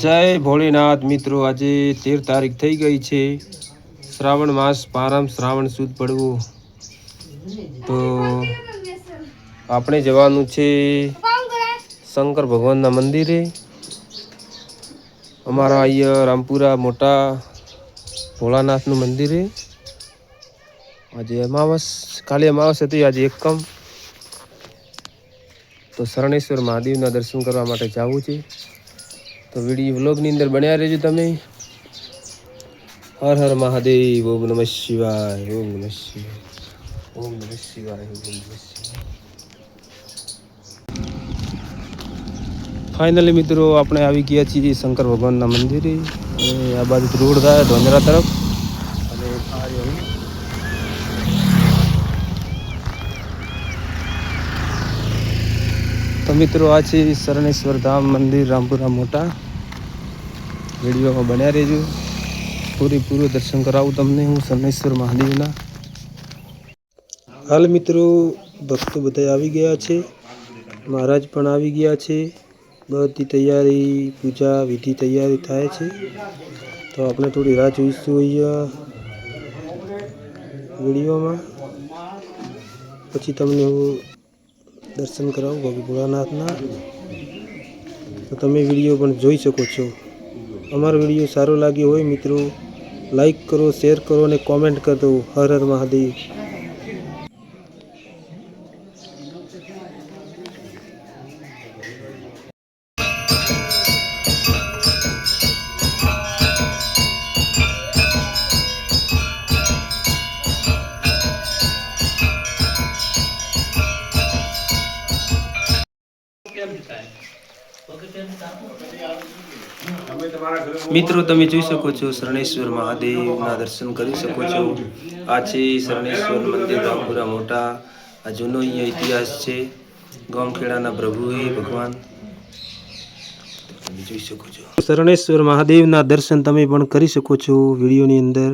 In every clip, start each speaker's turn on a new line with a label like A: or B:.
A: જય ભોળેનાથ મિત્રો, આજે 13 તારીખ થઈ ગઈ છે। શ્રાવણ માસ પ્રારંભ, શ્રાવણ સુદ પડવું તો આપણે જવાનું છે શંકર ભગવાનના મંદિરે। અમારા અહીંયા રામપુરા મોટા ભોળાનાથનું મંદિરે આજે અમાવસ, કાલે અમાવસ હતી, આજે એકમ। તો શરણેશ્વર મહાદેવના દર્શન કરવા માટે જવું છે। તો વિડીયો વ્લોગની અંદર બન્યા રહેજો તમે। હર હર મહાદેવ, ઓમ નમઃ શિવાય, ઓમ નમઃ શિવાય, ઓમ નમઃ શિવાય, ઓમ નમઃ શિવાય। ફાઇનલી મિત્રો આપણે આવી ગયા છીએ શંકર ભગવાનના મંદિરે। અને આ બાજુ રોડ થાય ધોંધરા તરફ, અને આ રહ્યું તો મિત્રો આ છે શરણેશ્વર ધામ મંદિર રામપુરા મોટા। વિડીયોમાં બન્યા રહેજો, પૂરું દર્શન કરાવું તમને હું શરણેશ્વર મહાદેવના। હાલ મિત્રો ભક્તો બધા આવી ગયા છે, મહારાજ પણ આવી ગયા છે। બધી તૈયારી, પૂજા વિધિ તૈયારી થાય છે। તો આપણે થોડી રાહ જોઈશું અહીંયા વિડીયોમાં, પછી તમને હું દર્શન કરાવું બાબુ ભોળાનાથના। તો તમે વિડીયો પણ જોઈ શકો છો। અમારો વિડીયો સારો લાગ્યો હોય મિત્રો, લાઈક કરો, શેર કરો અને કોમેન્ટ કરી દો। હર હર મહાદેવ। મિત્રો તમે જોઈ શકો છો શરણેશ્વર મહાદેવના દર્શન કરી શકો છો। આ છે શરણેશ્વર મંદિર રામપુરા મોટા। આ જૂનો અહીંયા ઇતિહાસ છે, ગામખેડાના પ્રભુએ ભગવાન તમે જોઈ શકો છો। શરણેશ્વર મહાદેવના દર્શન તમે પણ કરી શકો છો વિડીયોની અંદર।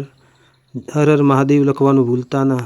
A: હર હર મહાદેવ લખવાનું ભૂલતા ના।